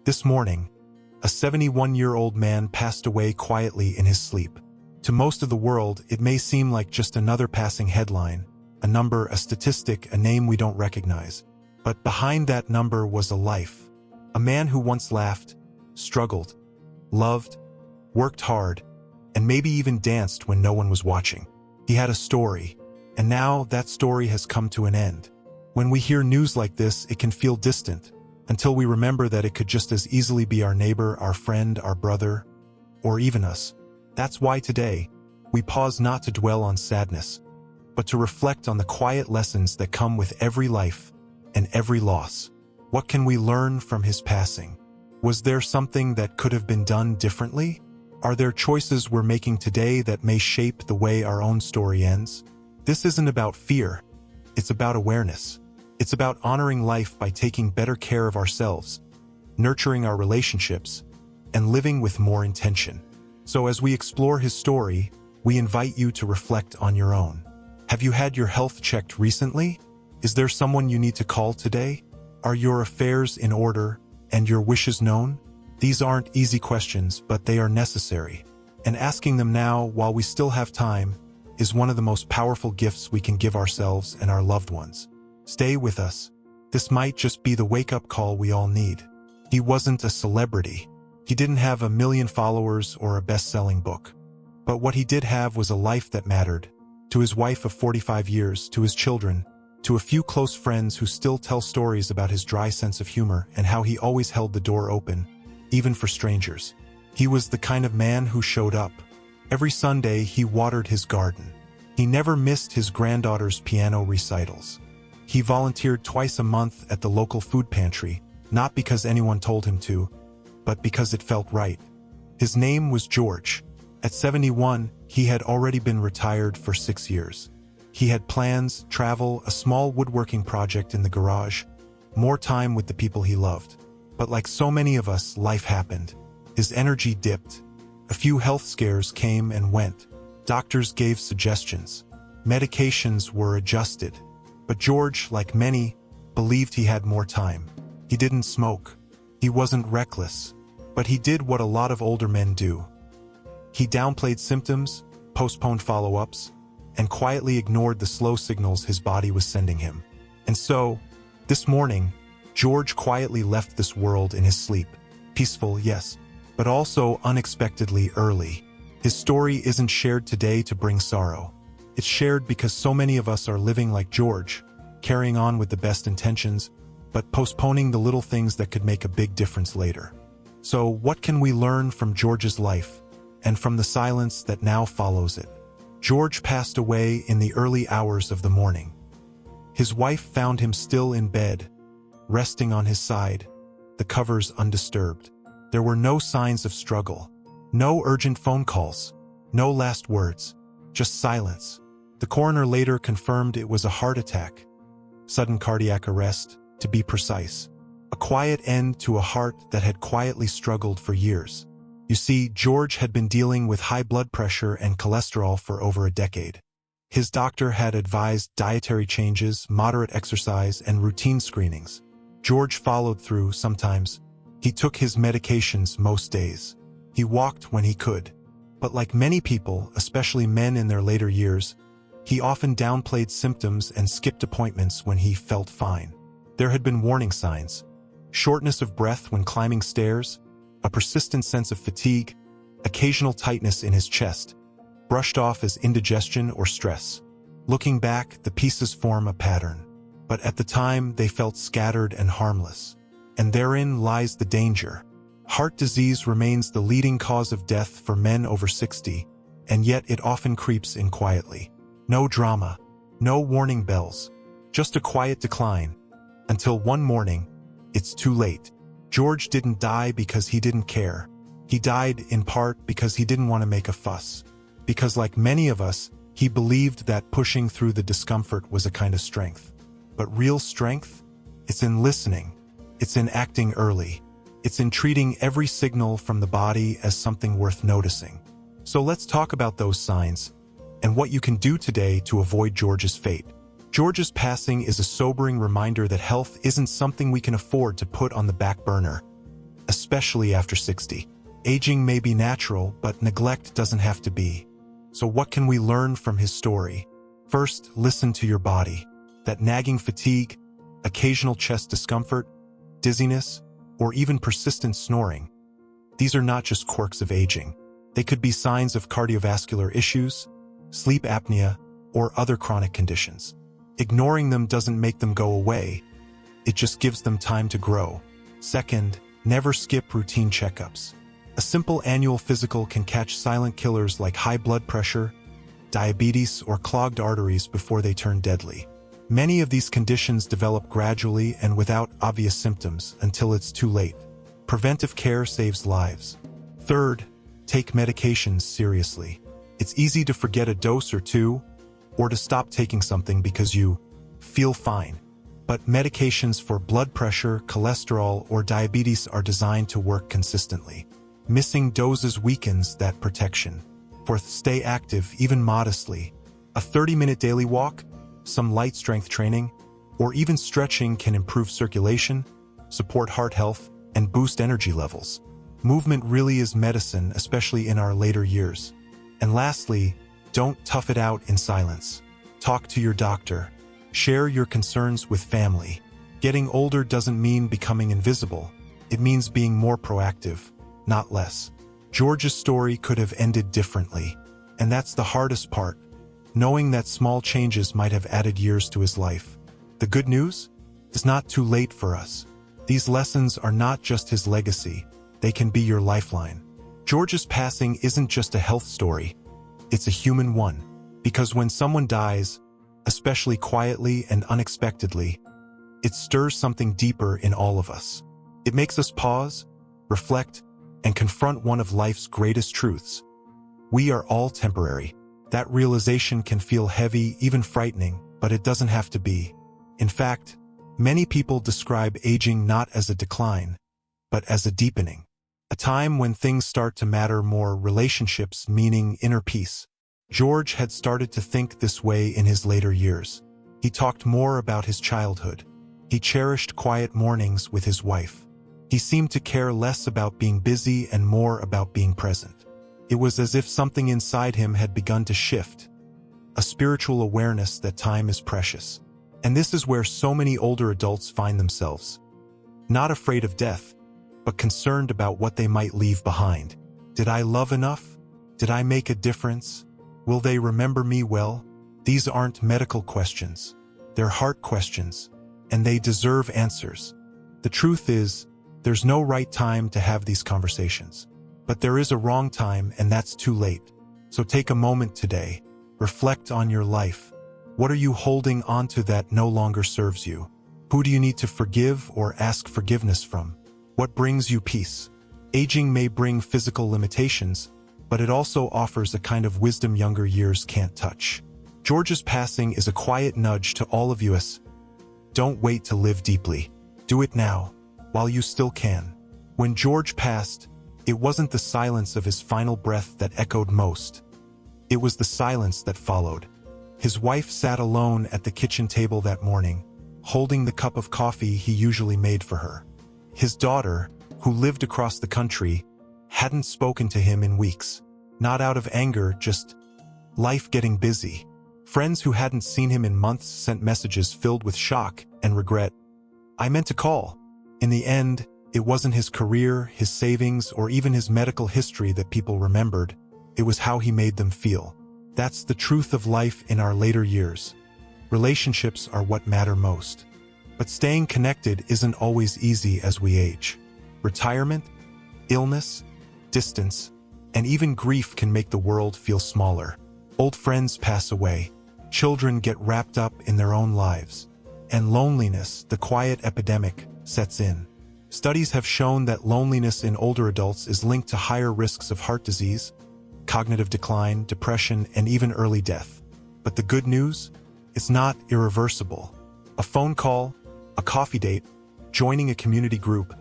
This morning, a 71-year-old man passed away quietly in his sleep. To most of the world, it may seem like just another passing headline, a number, a statistic, a name we don't recognize. But behind that number was a life. A man who once laughed, struggled, loved, worked hard, and maybe even danced when no one was watching. He had a story, and now that story has come to an end. When we hear news like this, it can feel distant, until we remember that it could just as easily be our neighbor, our friend, our brother, or even us. That's why today, we pause not to dwell on sadness, but to reflect on the quiet lessons that come with every life and every loss. What can we learn from his passing? Was there something that could have been done differently? Are there choices we're making today that may shape the way our own story ends? This isn't about fear. It's about awareness. It's about honoring life by taking better care of ourselves, nurturing our relationships, and living with more intention. So as we explore his story, we invite you to reflect on your own. Have you had your health checked recently? Is there someone you need to call today? Are your affairs in order and your wishes known? These aren't easy questions, but they are necessary. And asking them now, while we still have time, is one of the most powerful gifts we can give ourselves and our loved ones. Stay with us. This might just be the wake-up call we all need. He wasn't a celebrity. He didn't have 1 million followers or a best-selling book. But what he did have was a life that mattered. To his wife of 45 years, to his children, to a few close friends who still tell stories about his dry sense of humor and how he always held the door open, even for strangers. He was the kind of man who showed up. Every Sunday, he watered his garden. He never missed his granddaughter's piano recitals. He volunteered twice a month at the local food pantry, not because anyone told him to, but because it felt right. His name was George. At 71, he had already been retired for 6 years. He had plans, travel, a small woodworking project in the garage, more time with the people he loved. But like so many of us, life happened. His energy dipped. A few health scares came and went. Doctors gave suggestions. Medications were adjusted. But George, like many, believed he had more time. He didn't smoke. He wasn't reckless. But he did what a lot of older men do. He downplayed symptoms, postponed follow-ups, and quietly ignored the slow signals his body was sending him. And so, this morning, George quietly left this world in his sleep. Peaceful, yes, but also unexpectedly early. His story isn't shared today to bring sorrow. It's shared because so many of us are living like George, carrying on with the best intentions, but postponing the little things that could make a big difference later. So, what can we learn from George's life, and from the silence that now follows it? George passed away in the early hours of the morning. His wife found him still in bed, resting on his side, the covers undisturbed. There were no signs of struggle, no urgent phone calls, no last words, just silence. The coroner later confirmed it was a heart attack, sudden cardiac arrest, to be precise. A quiet end to a heart that had quietly struggled for years. You see, George had been dealing with high blood pressure and cholesterol for over a decade. His doctor had advised dietary changes, moderate exercise, and routine screenings. George followed through sometimes. He took his medications most days. He walked when he could. But like many people, especially men in their later years, he often downplayed symptoms and skipped appointments when he felt fine. There had been warning signs. Shortness of breath when climbing stairs, a persistent sense of fatigue, occasional tightness in his chest, brushed off as indigestion or stress. Looking back, the pieces form a pattern. But at the time, they felt scattered and harmless. And therein lies the danger. Heart disease remains the leading cause of death for men over 60, and yet it often creeps in quietly. No drama, no warning bells, just a quiet decline, until one morning, it's too late. George didn't die because he didn't care. He died in part because he didn't want to make a fuss. Because like many of us, he believed that pushing through the discomfort was a kind of strength. But real strength? It's in listening. It's in acting early. It's in treating every signal from the body as something worth noticing. So let's talk about those signs, and what you can do today to avoid George's fate. George's passing is a sobering reminder that health isn't something we can afford to put on the back burner. especially after 60. Aging may be natural, but neglect doesn't have to be. So what can we learn from his story? First, listen to your body. That nagging fatigue, occasional chest discomfort, dizziness, or even persistent snoring. These are not just quirks of aging. They could be signs of cardiovascular issues, sleep apnea, or other chronic conditions. Ignoring them doesn't make them go away. It just gives them time to grow. Second, never skip routine checkups. A simple annual physical can catch silent killers like high blood pressure, diabetes, or clogged arteries before they turn deadly. Many of these conditions develop gradually and without obvious symptoms until it's too late. Preventive care saves lives. Third, take medications seriously. It's easy to forget a dose or two, or to stop taking something because you feel fine. But medications for blood pressure, cholesterol, or diabetes are designed to work consistently. Missing doses weakens that protection. Fourth, stay active, even modestly. A 30-minute daily walk, some light strength training, or even stretching can improve circulation, support heart health, and boost energy levels. Movement really is medicine, especially in our later years. And lastly, don't tough it out in silence. Talk to your doctor. Share your concerns with family. Getting older doesn't mean becoming invisible. It means being more proactive, not less. George's story could have ended differently. And that's the hardest part, knowing that small changes might have added years to his life. The good news? It's not too late for us. These lessons are not just his legacy. They can be your lifeline. George's passing isn't just a health story. It's a human one. Because when someone dies, especially quietly and unexpectedly, it stirs something deeper in all of us. It makes us pause, reflect, and confront one of life's greatest truths. We are all temporary. That realization can feel heavy, even frightening, but it doesn't have to be. In fact, many people describe aging not as a decline, but as a deepening. A time when things start to matter more, relationships, meaning, inner peace. George had started to think this way in his later years. He talked more about his childhood. He cherished quiet mornings with his wife. He seemed to care less about being busy and more about being present. It was as if something inside him had begun to shift, a spiritual awareness that time is precious. And this is where so many older adults find themselves. Not afraid of death, but concerned about what they might leave behind. Did I love enough? Did I make a difference? Will they remember me well? These aren't medical questions. They're heart questions, and they deserve answers. The truth is, there's no right time to have these conversations. But there is a wrong time, and that's too late. So take a moment today. Reflect on your life. What are you holding onto that no longer serves you? Who do you need to forgive or ask forgiveness from? What brings you peace? Aging may bring physical limitations, but it also offers a kind of wisdom younger years can't touch. George's passing is a quiet nudge to all of us. Don't wait to live deeply. Do it now, while you still can. When George passed, it wasn't the silence of his final breath that echoed most. It was the silence that followed. His wife sat alone at the kitchen table that morning, holding the cup of coffee he usually made for her. His daughter, who lived across the country, hadn't spoken to him in weeks. Not out of anger, just life getting busy. Friends who hadn't seen him in months sent messages filled with shock and regret. I meant to call. In the end, it wasn't his career, his savings, or even his medical history that people remembered. It was how he made them feel. That's the truth of life in our later years. Relationships are what matter most. But staying connected isn't always easy as we age. Retirement, illness, distance, and even grief can make the world feel smaller. Old friends pass away. Children get wrapped up in their own lives. And loneliness, the quiet epidemic, sets in. Studies have shown that loneliness in older adults is linked to higher risks of heart disease, cognitive decline, depression, and even early death. But the good news? It's not irreversible. A phone call, a coffee date, joining a community group,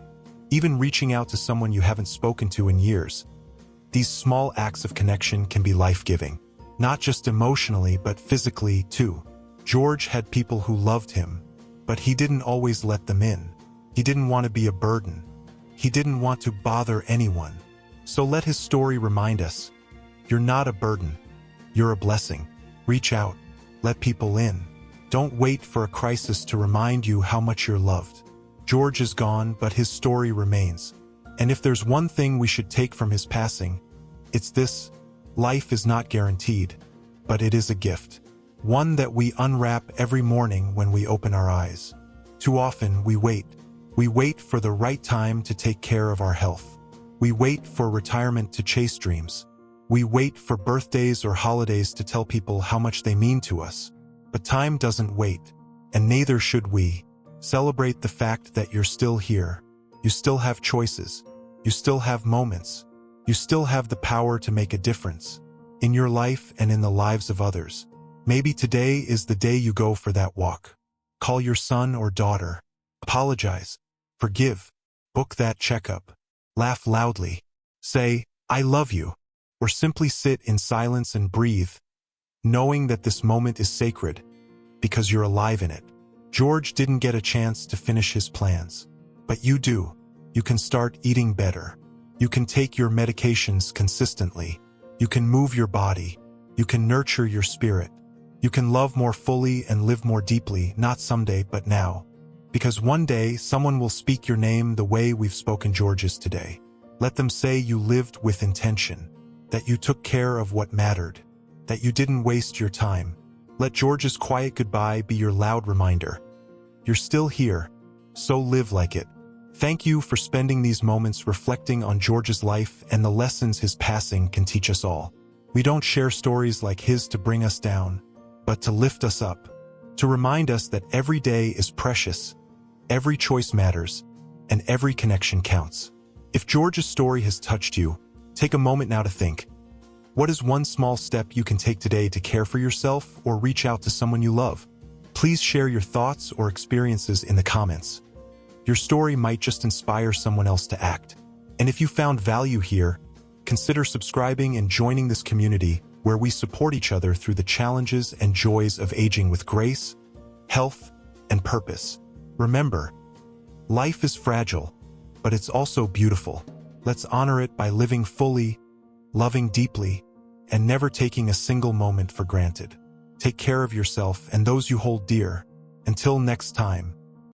even reaching out to someone you haven't spoken to in years. These small acts of connection can be life-giving, not just emotionally but physically too. George had people who loved him, but he didn't always let them in. He didn't want to be a burden. He didn't want to bother anyone. So let his story remind us, you're not a burden. You're a blessing. Reach out. Let people in. Don't wait for a crisis to remind you how much you're loved. George is gone, but his story remains. And if there's one thing we should take from his passing, it's this: life is not guaranteed, but it is a gift. One that we unwrap every morning when we open our eyes. Too often we wait. We wait for the right time to take care of our health. We wait for retirement to chase dreams. We wait for birthdays or holidays to tell people how much they mean to us. But time doesn't wait, and neither should we. Celebrate the fact that you're still here. You still have choices. You still have moments. You still have the power to make a difference in your life and in the lives of others. Maybe today is the day you go for that walk. Call your son or daughter. Apologize. Forgive. Book that checkup. Laugh loudly. Say, "I love you." Or simply sit in silence and breathe, knowing that this moment is sacred because you're alive in it. George didn't get a chance to finish his plans, but you do. You can start eating better. You can take your medications consistently. You can move your body. You can nurture your spirit. You can love more fully and live more deeply, not someday, but now. Because one day, someone will speak your name the way we've spoken George's today. Let them say you lived with intention, that you took care of what mattered, that you didn't waste your time. Let George's quiet goodbye be your loud reminder. You're still here, so live like it. Thank you for spending these moments reflecting on George's life and the lessons his passing can teach us all. We don't share stories like his to bring us down, but to lift us up, to remind us that every day is precious, every choice matters, and every connection counts. If George's story has touched you, take a moment now to think. What is one small step you can take today to care for yourself or reach out to someone you love? Please share your thoughts or experiences in the comments. Your story might just inspire someone else to act. And if you found value here, consider subscribing and joining this community where we support each other through the challenges and joys of aging with grace, health, and purpose. Remember, life is fragile, but it's also beautiful. Let's honor it by living fully, loving deeply, and never taking a single moment for granted. Take care of yourself and those you hold dear. Until next time.